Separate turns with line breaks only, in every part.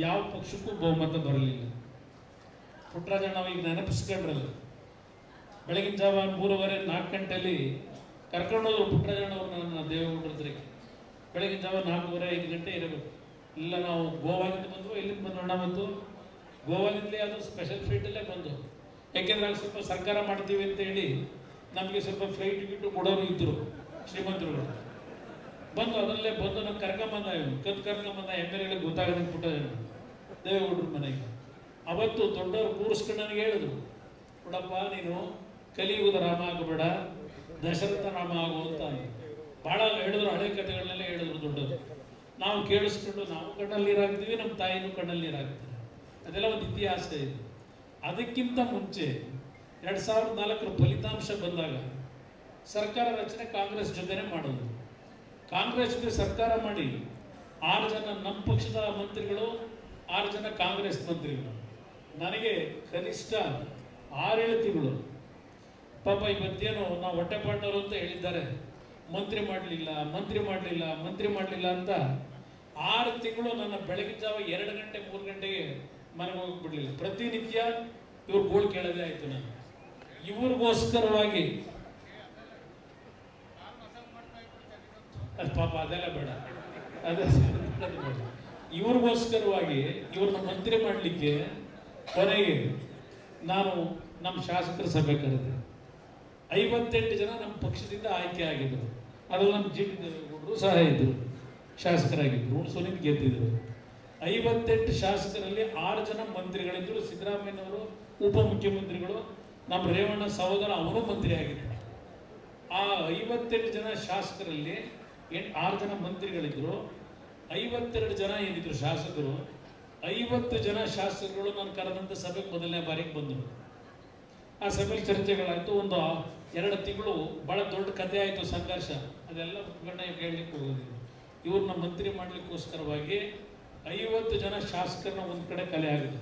ಯಾವ ಪಕ್ಷಕ್ಕೂ ಬಹುಮತ ಬರಲಿಲ್ಲ. ಪುಟ್ಟರಾಜಣ್ಣ ಈಗ ನೆನಪಿಸ್ಕೊಂಡ್ರಲ್ಲ, ಬೆಳಗಿನ ಜಾವ 3:30-4 ಗಂಟೆಯಲ್ಲಿ ಕರ್ಕೊಂಡೋದ್ರು ಪುಟ್ಟರಾಜಣ್ಣವ್ರು ನನ್ನ ದೇವೇಗೌಡರ ಹತ್ರಕ್ಕೆ. ಬೆಳಗಿನ ಜಾವ 4:30-5 ಗಂಟೆ ಇರಬೇಕು. ಇಲ್ಲ ನಾವು ಗೋವಾಗಿಂದ ಬಂದು ಎಲ್ಲಿಂದ ಬಂದೋಣ, ಬಂದು ಗೋವಾಗಿಂದಲೇ ಅದು ಸ್ಪೆಷಲ್ ಫ್ಲೈಟಲ್ಲೇ ಬಂದು, ಯಾಕೆಂದ್ರೆ ಅಲ್ಲಿ ಸ್ವಲ್ಪ ಸರ್ಕಾರ ಮಾಡ್ತೀವಿ ಅಂತ ಹೇಳಿ ನಮಗೆ ಸ್ವಲ್ಪ ಫ್ಲೈಟ್ ಟಿಕೆಟು ಕೊಡೋರು ಇದ್ದರು ಶ್ರೀಮಂತರುಗಳು. ಬಂದು ಅದರಲ್ಲೇ ಬಂದು ನಮ್ಗೆ ಕರ್ಕೊಂಬಂದ, ಇವನು ಕರ್ಕೊಂಬಂದ ಎಮ್ಮೆಗಳಿಗೆ ಗೊತ್ತಾಗೋದಕ್ಕೆ ಪುಟ್ಟರಾಜಣ್ಣ ದೇವೇಗೌಡರ ಮನೆಗೆ. ಅವತ್ತು ದೊಡ್ಡವರು ಕೂರಿಸ್ಕೊಂಡು ನನಗೆ ಹೇಳಿದ್ರು, ನೋಡಪ್ಪ ನೀನು ಕಲಿಯುಗದ ರಾಮ ಆಗಬೇಡ, ದಶರಥ ರಾಮ ಆಗು ಅಂತ ಭಾಳ ಹೇಳಿದ್ರು. ಹಳೆ ಕಥೆಗಳನ್ನೆಲ್ಲ ಹೇಳಿದ್ರು ದೊಡ್ಡವರು. ನಾವು ಕೇಳಿಸ್ಕೊಂಡು ನಾವು ಕಣ್ಣಲ್ಲಿ ನೀರಾಗ್ತೀವಿ, ನಮ್ಮ ತಾಯಿನೂ ಕಣ್ಣಲ್ಲಿ ನೀರಾಗ್ತಾರೆ. ಅದೆಲ್ಲ ಒಂದು ಇತಿಹಾಸ ಇದೆ. ಅದಕ್ಕಿಂತ ಮುಂಚೆ 2004 ಫಲಿತಾಂಶ ಬಂದಾಗ ಸರ್ಕಾರ ರಚನೆ ಕಾಂಗ್ರೆಸ್ ಜೊತೆನೇ ಮಾಡೋದು. ಕಾಂಗ್ರೆಸ್ ಜೊತೆ ಸರ್ಕಾರ ಮಾಡಿ 6 ಜನ ನಮ್ಮ ಪಕ್ಷದ ಮಂತ್ರಿಗಳು, 6 ಜನ ಕಾಂಗ್ರೆಸ್ ಮಂತ್ರಿಗಳು. ನನಗೆ ಕನಿಷ್ಠ 6-7 ತಿಂಗಳು ಪಾಪ ಇವತ್ತೇನು ನಾವು ಹೊಟ್ಟೆಪಾಟವರು ಅಂತ ಹೇಳಿದ್ದಾರೆ, ಮಂತ್ರಿ ಮಾಡಲಿಲ್ಲ ಅಂತ 6 ತಿಂಗಳು ನನ್ನ ಬೆಳಗಿನ ಜಾವ 2 ಗಂಟೆ 3 ಗಂಟೆಗೆ ಮನೆಗೆ ಹೋಗ್ಬಿಡ್ಲಿಲ್ಲ. ಪ್ರತಿನಿತ್ಯ ಇವ್ರು ಗೋಳು ಕೇಳೋದೇ ಆಯ್ತು. ನಾನು ಇವ್ರಿಗೋಸ್ಕರವಾಗಿ ಅದು ಪಾಪ ಅದೆಲ್ಲ ಬೇಡ, ಅದೇ ಇವ್ರಿಗೋಸ್ಕರವಾಗಿ ಇವ್ರನ್ನ ಮಂತ್ರಿ ಮಾಡಲಿಕ್ಕೆ ಕೊನೆಗೆ ನಾನು ನಮ್ಮ ಶಾಸಕರ ಸಭೆ ಕರೆದೆ. 58 ಜನ ನಮ್ಮ ಪಕ್ಷದಿಂದ ಆಯ್ಕೆ ಆಗಿದ್ದರು. ಅದ್ರಲ್ಲಿ ನಮ್ಮ ಜಿ ಟಿ ದೇವೇಗೌಡರು ಸಹ ಇದ್ದರು, ಶಾಸಕರಾಗಿದ್ದರು. ಹುಣಸೂರಿನ ಗೆದ್ದಿದ್ರು. 58 ಶಾಸಕರಲ್ಲಿ 6 ಜನ ಮಂತ್ರಿಗಳಿದ್ದರು. ಸಿದ್ದರಾಮಯ್ಯನವರು ಉಪಮುಖ್ಯಮಂತ್ರಿಗಳು, ನಮ್ಮ ರೇವಣ್ಣ ಸಹೋದರ ಅವರು ಮಂತ್ರಿ ಆಗಿದ್ದರು. ಆ 58 ಜನ ಶಾಸಕರಲ್ಲಿ 6 ಜನ ಮಂತ್ರಿಗಳಿದ್ದರು, 52 ಜನ ಏನಿದ್ರು ಶಾಸಕರು. 50 ಜನ ಶಾಸಕರುಗಳು ನಾನು ಕರೆದಂಥ ಸಭೆಗೆ ಮೊದಲನೇ ಬಾರಿಗೆ ಬಂದರು. ಆ ಸಭೆಯಲ್ಲಿ ಚರ್ಚೆಗಳಾಯಿತು. ಒಂದು 2 ತಿಂಗಳು ಭಾಳ ದೊಡ್ಡ ಕಥೆ ಆಯಿತು, ಸಂಘರ್ಷ. ಅದೆಲ್ಲ ಮುಖಂಡ ಹೇಳಲಿಕ್ಕೆ ಹೋಗೋದಿಲ್ಲ. ಇವ್ರನ್ನ ಮಂತ್ರಿ ಮಾಡಲಿಕ್ಕೋಸ್ಕರವಾಗಿ 50 ಜನ ಶಾಸಕರನ್ನ ಒಂದು ಕಡೆ ಕಲೆ ಆಗಿದೆ.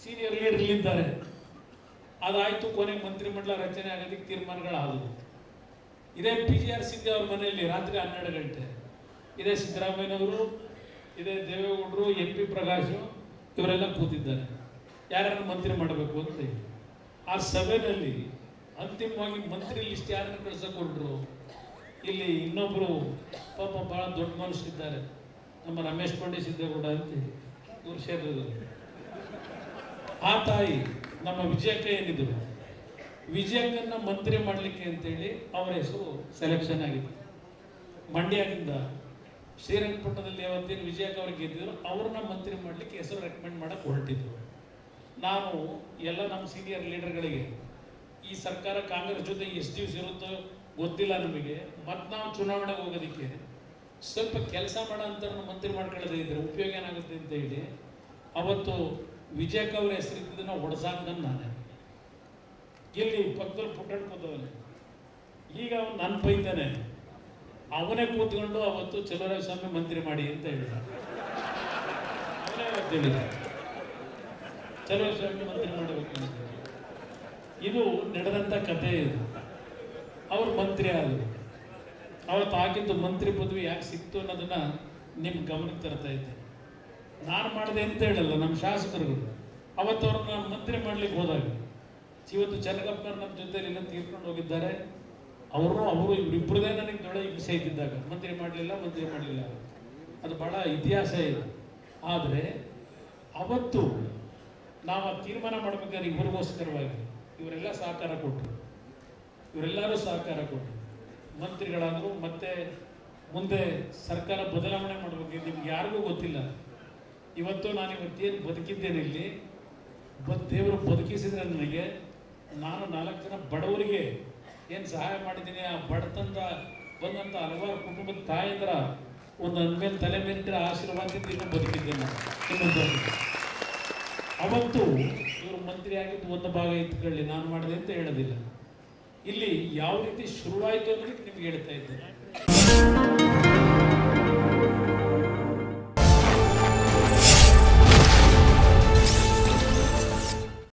ಸೀನಿಯರ್ ಲೀಡರ್ಲಿದ್ದಾರೆ. ಅದಾಯಿತು. ಕೊನೆಗೆ ಮಂತ್ರಿಮಂಡಲ ರಚನೆ ಆಗೋದಕ್ಕೆ ತೀರ್ಮಾನಗಳಾದವು. ಇದೇ PGR ಸಿಂಗ್ ಅವ್ರ ಮನೆಯಲ್ಲಿ ರಾತ್ರಿ 12 ಗಂಟೆ ಇದೇ ಸಿದ್ದರಾಮಯ್ಯನವರು, ಇದೇ ದೇವೇಗೌಡರು, MP ಪ್ರಕಾಶು ಇವರೆಲ್ಲ ಕೂತಿದ್ದಾರೆ, ಯಾರನ್ನು ಮಂತ್ರಿ ಮಾಡಬೇಕು ಅಂತ. ಆ ಸಭೆಯಲ್ಲಿ ಅಂತಿಮವಾಗಿ ಮಂತ್ರಿ ಲಿಸ್ಟ್ ಯಾರನ್ನು ಕಳ್ಸಕ್ಕೆ ಹೊರಟ್ರು. ಇಲ್ಲಿ ಇನ್ನೊಬ್ಬರು ಪಾಪ ಭಾಳ ದೊಡ್ಡ ಮನುಷ್ಯರಿದ್ದಾರೆ, ನಮ್ಮ ರಮೇಶ್ ಕೊಂಡಿ ಸಿದ್ದೇಗೌಡ ಅಂತೇಳಿ, ಇವ್ರ ಕ್ಷೇತ್ರದಲ್ಲಿ. ಆ ತಾಯಿ ನಮ್ಮ ವಿಜಯಕ್ಕ ಏನಿದ್ರು, ವಿಜಯಕ್ಕನ್ನ ಮಂತ್ರಿ ಮಾಡಲಿಕ್ಕೆ ಅಂತೇಳಿ ಅವರ ಹೆಸರು ಸೆಲೆಕ್ಷನ್ ಆಗಿತ್ತು. ಮಂಡ್ಯದಿಂದ ಶ್ರೀರಂಗಪಟ್ಟಣದಲ್ಲಿ ಯಾವತ್ತೇನು ವಿಜಯಕ್ಕ ಅವ್ರಿಗೆ ಗೆದ್ದಿದ್ರು, ಅವ್ರನ್ನ ಮಂತ್ರಿ ಮಾಡಲಿಕ್ಕೆ ಹೆಸರು ರೆಕಮೆಂಡ್ ಮಾಡಕ್ಕೆ ಹೊರಟಿದ್ರು. ನಾನು ಎಲ್ಲ ನಮ್ಮ ಸೀನಿಯರ್ ಲೀಡರ್ಗಳಿಗೆ ಈ ಸರ್ಕಾರ ಕಾಂಗ್ರೆಸ್ ಜೊತೆ ಎಷ್ಟು ದಿವಸ ಇರುತ್ತೋ ಗೊತ್ತಿಲ್ಲ ನಮಗೆ, ಮತ್ತು ನಾವು ಚುನಾವಣೆಗೆ ಹೋಗೋದಕ್ಕೆ ಸ್ವಲ್ಪ ಕೆಲಸ ಮಾಡೋ ಅಂಥವ್ರನ್ನ ಮಂತ್ರಿ ಮಾಡ್ಕೊಳ್ಳೋದೇ ಇದ್ರೆ ಉಪಯೋಗ ಏನಾಗುತ್ತೆ ಅಂತ ಹೇಳಿ ಅವತ್ತು ವಿಜಯಕ್ಕ ಅವ್ರ ಹೆಸರಿದ್ದನ್ನು ಹೊಡೆಸಾಕ್ದನ್ನು ನಾನೇ. ಇಲ್ಲಿ ಪಕ್ಕದಲ್ಲಿ ಪುಟ್ಟಣ್ಣ ಕೂತವಲ್ಲಿ ಈಗ ಅವನು ನನ್ನ ಬೈತಾನೆ, ಅವನೇ ಕೂತ್ಕೊಂಡು ಅವತ್ತು ಚಲುವರಾಯಸ್ವಾಮಿ ಮಂತ್ರಿ ಮಾಡಿ ಅಂತ ಹೇಳಿದ. ಅವನೇ ಅವತ್ತು ಹೇಳಿದ ಚಲುವರಾಯಸ್ವಾಮಿ ಮಂತ್ರಿ ಮಾಡಬೇಕು ಅಂತ. ಇದು ನಡೆದಂಥ ಕಥೆ. ಇದು ಅವ್ರು ಮಂತ್ರಿ ಆದರು. ಅವತ್ತು ಆಗಿದ್ದು ಮಂತ್ರಿ ಪದವಿ ಯಾಕೆ ಸಿಕ್ತು ಅನ್ನೋದನ್ನ ನಿಮ್ಮ ಗಮನಕ್ಕೆ ತರ್ತಾ ಇದ್ದೆ. ನಾನು ಮಾಡಿದೆ ಅಂತ ಹೇಳಲ್ಲ, ನಮ್ಮ ಶಾಸಕರುಗಳು ಅವತ್ತು ಅವ್ರನ್ನ ಮಂತ್ರಿ ಮಾಡ್ಲಿಕ್ಕೆ ಹೋದಾಗ ಇವತ್ತು ಚನ್ನಗಪ್ಪನವ್ರು ನಮ್ಮ ಜೊತೆಲಿಲ್ಲ ತೀರ್ಕೊಂಡು ಹೋಗಿದ್ದಾರೆ. ಅವರು ಇವರಿಬ್ಬರದೇ ನನಗೆ ದೊಡ್ಡ ಹಿಂಸೆ ಇದ್ದಿದ್ದಾಗ ಮಂತ್ರಿ ಮಾಡಲಿಲ್ಲ. ಅದು ಭಾಳ ಇತಿಹಾಸ ಇದೆ. ಆದರೆ ಅವತ್ತು ನಾವು ಆ ತೀರ್ಮಾನ ಮಾಡ್ಬೇಕಾದ್ರೆ ಇವ್ರಿಗೋಸ್ಕರವಾಗಿ ಇವರೆಲ್ಲ ಸಹಕಾರ ಕೊಟ್ಟರು. ಇವರೆಲ್ಲರೂ ಸಹಕಾರ ಕೊಟ್ಟರು, ಮಂತ್ರಿಗಳಾದರು. ಮತ್ತೆ ಮುಂದೆ ಸರ್ಕಾರ ಬದಲಾವಣೆ ಮಾಡಬೇಕು, ನಿಮ್ಗೆ ಯಾರಿಗೂ ಗೊತ್ತಿಲ್ಲ. ಇವತ್ತು ನಾನು ಇವತ್ತೇನು ಬದುಕಿದ್ದೇನೆ ಇಲ್ಲಿ, ದೇವರು ಬದುಕಿಸಿದ್ರೆ ನನಗೆ, ನಾನು 4 ಜನ ಬಡವರಿಗೆ ಏನು ಸಹಾಯ ಮಾಡಿದ್ದೀನಿ. ಆ ಬಡತನದ ಬಂದಂಥ ಹಲವಾರು ಕುಟುಂಬದ ತಾಯಂದ್ರ ಒಂದು ಅಂದ್ಮೇಲೆ ತಲೆ ಮೇಲಿಟ್ಟರೆ ಆಶೀರ್ವಾದದಿಂದ ಇನ್ನೂ ಬದುಕಿದ್ದೇನೆ ಇನ್ನೊಂದು. ಅವತ್ತು ಇವರು ಮಂತ್ರಿ ಆಗಿದ್ದು ಒಂದು ಭಾಗ ಇತ್ಕೊಳ್ಳಿ, ನಾನು ಮಾಡಿದೆ ಅಂತ ಹೇಳೋದಿಲ್ಲ. ಇಲ್ಲಿ ಯಾವ ರೀತಿ ಶುರುವಾಯಿತು ಅನ್ನೋದಕ್ಕೆ ನಿಮ್ಗೆ ಹೇಳ್ತಾ ಇದ್ದೇನೆ.